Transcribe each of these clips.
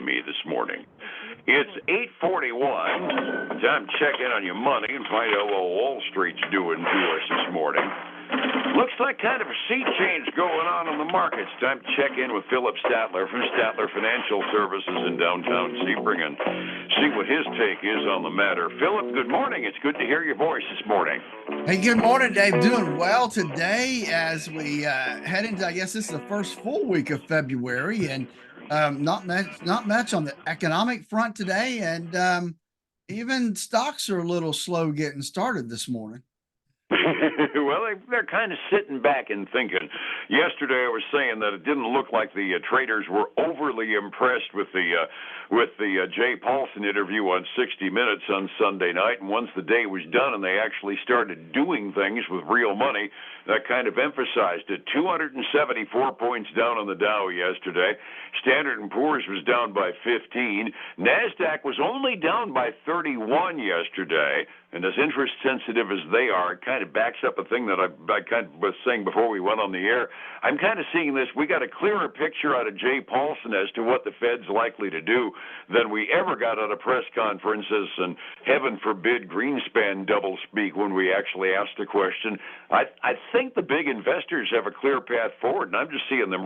me this morning. It's 8:41. Time to check in on your money and find out what Wall Street's doing to us this morning. Looks like kind of a sea change going on in the markets. Time to check in with Phillip Statler from Statler Financial Services in downtown Sebring and see what his take is on the matter. Phillip, good morning. It's good to hear your voice this morning. Hey, good morning, Dave. Doing well today as we head into, I guess this is the first full week of February, and not much on the economic front today, and even stocks are a little slow getting started this morning. Well, they're kind of sitting back and thinking. Yesterday, I was saying that it didn't look like the traders were overly impressed with the Jay Paulson interview on 60 Minutes on Sunday night. And once the day was done and they actually started doing things with real money, that kind of emphasized it. 274 points down on the Dow yesterday. Standard & Poor's was down by 15. NASDAQ was only down by 31 yesterday. And as interest sensitive as they are, it kind of backs up a thing that I kind of was saying before we went on the air. I'm kind of seeing this. We got a clearer picture out of Jay Paulson as to what the Fed's likely to do than we ever got out of press conferences, and heaven forbid Greenspan doublespeak when we actually asked the question. I think the big investors have a clear path forward, and I'm just seeing them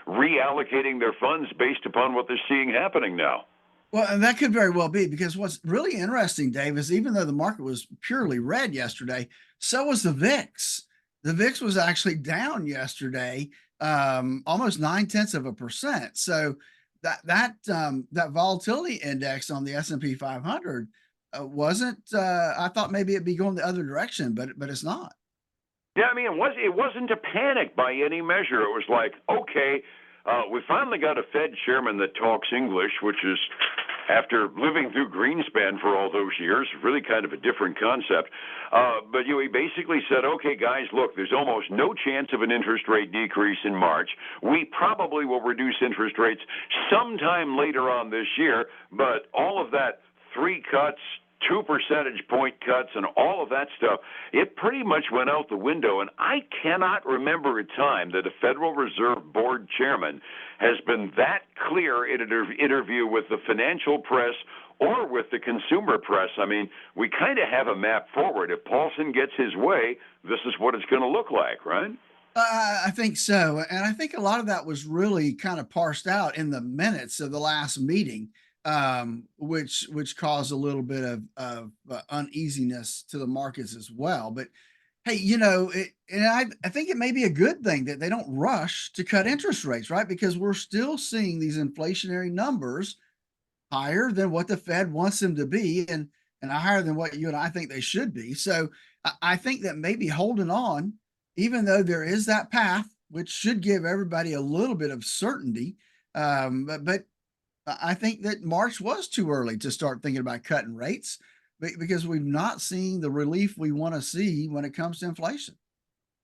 reallocating their funds based upon what they're seeing happening now. Well, and that could very well be, because what's really interesting, Dave, is even though the market was purely red yesterday, so was the VIX. The VIX was actually down yesterday, almost 0.9%. So that volatility index on the S&P 500 wasn't. I thought maybe it'd be going the other direction, but it's not. Yeah, I mean, it wasn't a panic by any measure. It was like, okay, we finally got a Fed chairman that talks English, which is, after living through Greenspan for all those years, really kind of a different concept. But he basically said, okay, guys, look, there's almost no chance of an interest rate decrease in March. We probably will reduce interest rates sometime later on this year, but all of that 3 cuts, 2 percentage point cuts, and all of that stuff, it pretty much went out the window. And I cannot remember a time that a Federal Reserve Board chairman has been that clear in an interview with the financial press or with the consumer press. I mean, we kind of have a map forward. If Paulson gets his way, this is what it's going to look like, right? I think so. And I think a lot of that was really kind of parsed out in the minutes of the last meeting, which caused a little bit of uneasiness to the markets as well. But hey, I think it may be a good thing that they don't rush to cut interest rates, right? Because we're still seeing these inflationary numbers higher than what the Fed wants them to be, and higher than what you and I think they should be. So I think that maybe holding on, even though there is that path, which should give everybody a little bit of certainty, but I think that March was too early to start thinking about cutting rates, because we've not seen the relief we want to see when it comes to inflation.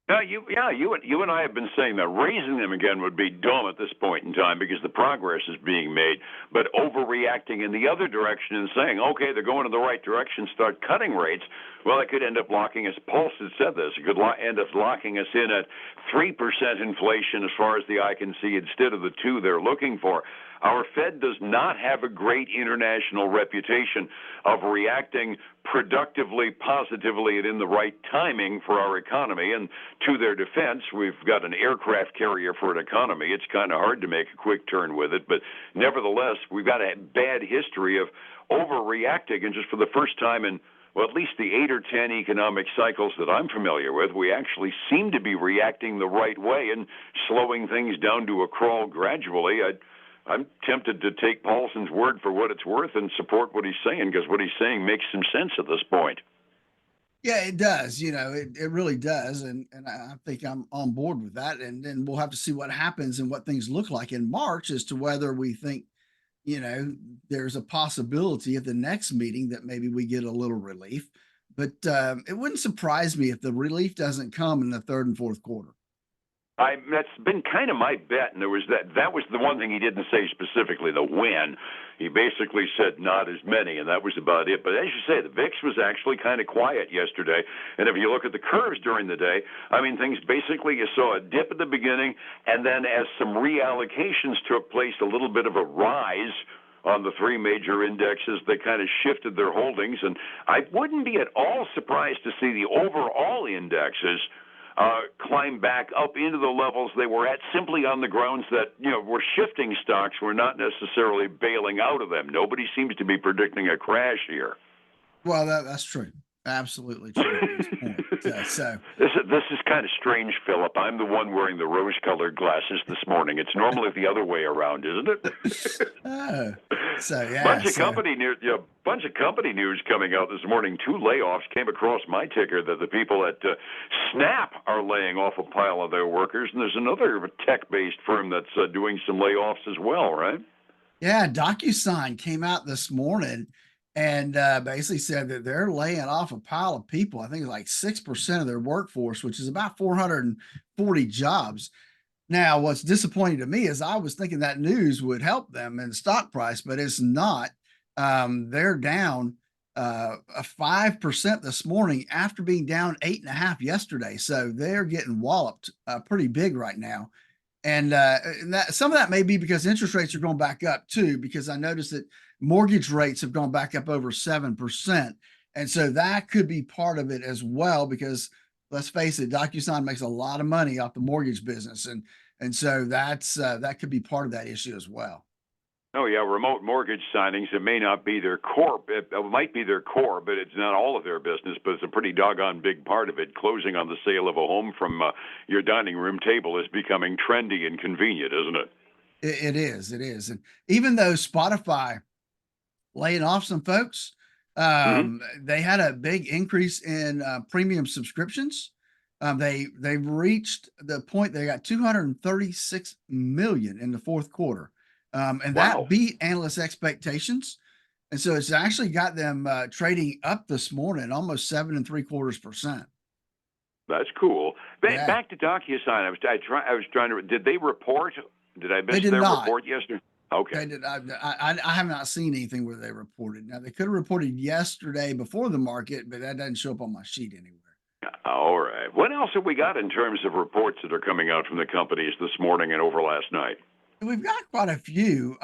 You and I have been saying that raising them again would be dumb at this point in time because the progress is being made, but overreacting in the other direction and saying, okay, they're going in the right direction, start cutting rates, well, it could end up locking us. Paulson said this. It could end up locking us in at 3% inflation as far as the eye can see instead of the 2 they're looking for. Our Fed does not have a great international reputation of reacting productively, positively, and in the right timing for our economy. And to their defense, we've got an aircraft carrier for an economy. It's kind of hard to make a quick turn with it. But nevertheless, we've got a bad history of overreacting. And just for the first time in, well, at least the 8 or 10 economic cycles that I'm familiar with, we actually seem to be reacting the right way and slowing things down to a crawl gradually. I'm tempted to take Paulson's word for what it's worth and support what he's saying, because what he's saying makes some sense at this point. Yeah, it does. It really does. And I think I'm on board with that. And then we'll have to see what happens and what things look like in March as to whether we think, there's a possibility at the next meeting that maybe we get a little relief. But it wouldn't surprise me if the relief doesn't come in the third and fourth quarter. That's been kind of my bet, and that was the one thing he didn't say specifically, the when. He basically said not as many, and that was about it. But as you say, the VIX was actually kind of quiet yesterday, and if you look at the curves during the day, I mean, things basically, you saw a dip at the beginning, and then as some reallocations took place, a little bit of a rise on the three major indexes. They kind of shifted their holdings, and I wouldn't be at all surprised to see the overall indexes climb back up into the levels they were at, simply on the grounds that, we're shifting stocks. We're not necessarily bailing out of them. Nobody seems to be predicting a crash here. Well, that's true. Absolutely true at this point. So this is kind of strange, Philip. I'm the one wearing the rose-colored glasses this morning. It's normally the other way around, isn't it? oh, so yeah. Bunch of company news coming out this morning. 2 layoffs came across my ticker that the people at Snap are laying off a pile of their workers, and there's another tech-based firm that's doing some layoffs as well, right? Yeah, DocuSign came out this morning and basically said that they're laying off a pile of people. I think it's like 6% of their workforce, which is about 440 jobs. Now, what's disappointing to me is I was thinking that news would help them in the stock price, but it's not. They're down a 5% this morning after being down 8.5 yesterday. So they're getting walloped pretty big right now. And some of that may be because interest rates are going back up too, because I noticed that mortgage rates have gone back up over 7%. And so that could be part of it as well, because let's face it, DocuSign makes a lot of money off the mortgage business. And so that could be part of that issue as well. Oh yeah, remote mortgage signings. It may not be their core. It might be their core, but it's not all of their business. But it's a pretty doggone big part of it. Closing on the sale of a home from your dining room table is becoming trendy and convenient, isn't it? It is. It is. And even though Spotify laying off some folks, they had a big increase in premium subscriptions. They've reached the point they got 236 million in the fourth quarter. And Wow. that beat analyst expectations. And so it's actually got them trading up this morning, almost 7.75%. That's cool. Yeah. Back to DocuSign. I was trying to. Did they report? Did I miss They did their not. report yesterday? Okay. They did. I have not seen anything where they reported. Now they could have reported yesterday before the market, but that doesn't show up on my sheet anywhere. All right. What else have we got in terms of reports that are coming out from the companies this morning and over last night? We've got quite a few.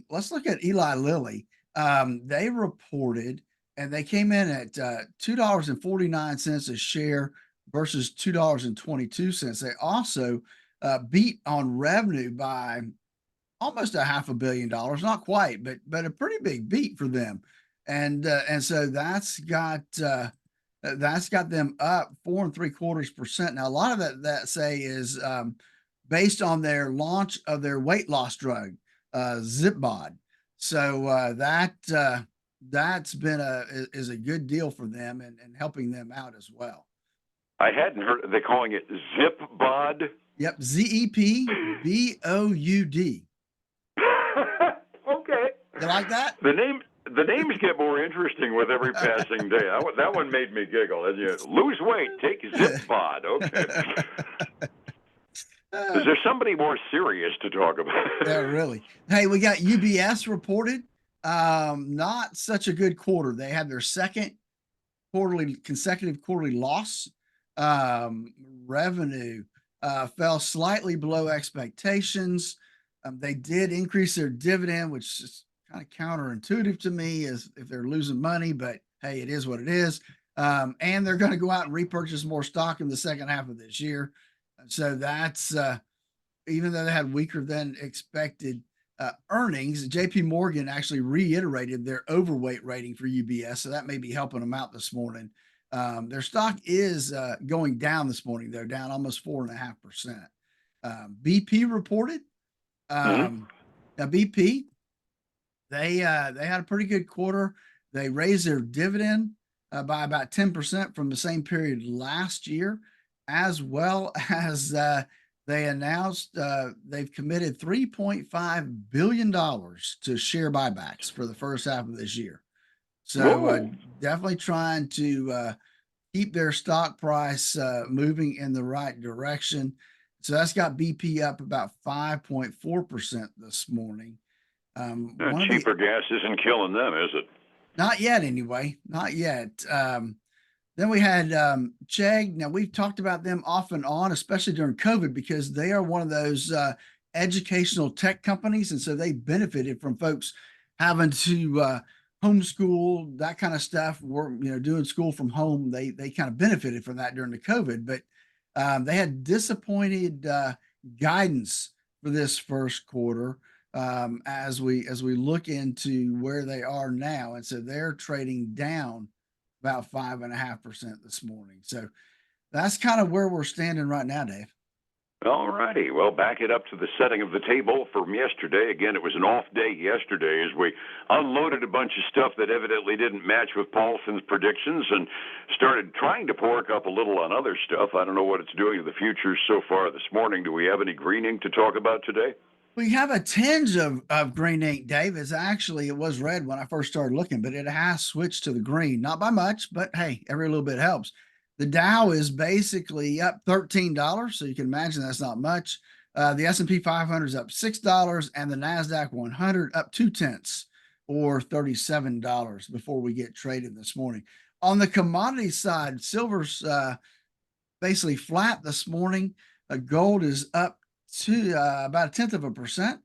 Let's look at Eli Lilly. They reported and they came in at $2.49 a share versus $2.22. They also beat on revenue by almost $500 million, not quite, but a pretty big beat for them. And so that's got them up 4.75%. Now a lot of that say is based on their launch of their weight loss drug, Zipbod. So that's been a good deal for them and helping them out as well. I hadn't heard. They're calling it Zipbod. Yep, ZEPBOUD. Okay. You like that? The names get more interesting with every passing day. That one made me giggle. And you lose weight, take Zipbod. Okay. Is there somebody more serious to talk about? Yeah, really. Hey, we got UBS reported. Not such a good quarter. They had their second consecutive quarterly loss. Revenue fell slightly below expectations. They did increase their dividend, which is kind of counterintuitive to me as if they're losing money, but hey, it is what it is. And they're going to go out and repurchase more stock in the second half of this year. So that's even though they had weaker than expected earnings, JP Morgan actually reiterated their overweight rating for UBS. So that may be helping them out this morning. Their stock is going down this morning. They're down almost 4.5%. BP reported. Now BP, they had a pretty good quarter. They raised their dividend by about 10% from the same period last year, as well as they announced they've committed $3.5 billion to share buybacks for the first half of this year. So definitely trying to keep their stock price moving in the right direction. So that's got BP up about 5.4% this morning. Cheaper gas isn't killing them, is it? Not yet, anyway. Not yet. Then we had Chegg. Now, we've talked about them off and on, especially during COVID, because they are one of those educational tech companies. And so they benefited from folks having to homeschool, that kind of stuff, work, doing school from home, they kind of benefited from that during the COVID, but they had disappointed guidance for this first quarter as we look into where they are now, and so they're trading down about 5.5% this morning. So that's kind of where we're standing right now, Dave. All righty. Well, back it up to the setting of the table from yesterday. Again, it was an off day yesterday as we unloaded a bunch of stuff that evidently didn't match with Paulson's predictions and started trying to pork up a little on other stuff. I don't know what it's doing to the futures so far this morning. Do we have any green ink to talk about today? We have a tinge of green ink, Dave. It was red when I first started looking, but it has switched to the green. Not by much, but hey, every little bit helps. The Dow is basically up $13, so you can imagine that's not much. The S&P 500 is up $6, and the NASDAQ 100 up 0.2 or $37 before we get traded this morning. On the commodity side, silver's basically flat this morning. Gold is up to about 0.1%,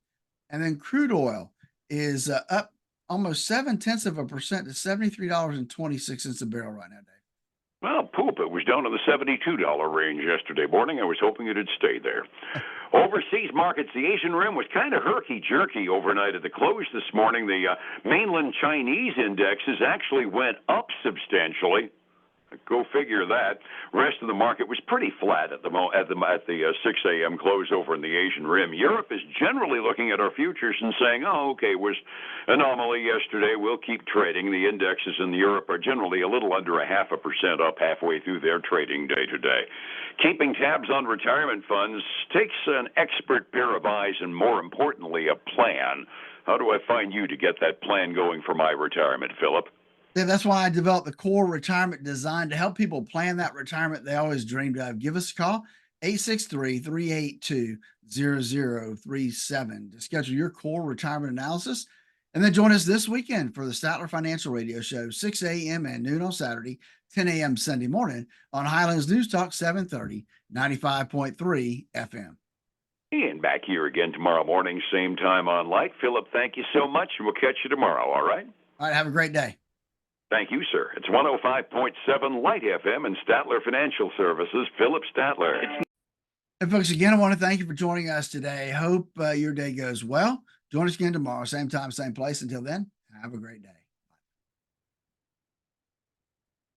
and then crude oil is up almost 0.7% to $73.26 a barrel right now, Dave. Well, poop, it was down in the $72 range yesterday morning. I was hoping it'd stay there. Overseas markets, the Asian Rim was kind of herky-jerky overnight at the close this morning. The mainland Chinese indexes actually went up substantially. Go figure that. Rest of the market was pretty flat at the 6 a.m. close over in the Asian Rim. Europe is generally looking at our futures and saying, "Oh, okay, it was anomaly yesterday. We'll keep trading." The indexes in Europe are generally a little under 0.5% up halfway through their trading day today. Keeping tabs on retirement funds takes an expert pair of eyes and, more importantly, a plan. How do I find you to get that plan going for my retirement, Phillip? Yeah, that's why I developed the core retirement design to help people plan that retirement they always dreamed of. Give us a call, 863-382-0037 to schedule your core retirement analysis. And then join us this weekend for the Statler Financial Radio Show, 6 a.m. and noon on Saturday, 10 a.m. Sunday morning on Highlands News Talk 730, 95.3 FM. And back here again tomorrow morning, same time on Light. Phillip, thank you so much, and we'll catch you tomorrow, all right? All right, have a great day. Thank you, sir. It's 105.7 Light FM and Statler Financial Services, Phillip Statler. Hey, folks, again, I want to thank you for joining us today. Hope your day goes well. Join us again tomorrow, same time, same place. Until then, have a great day.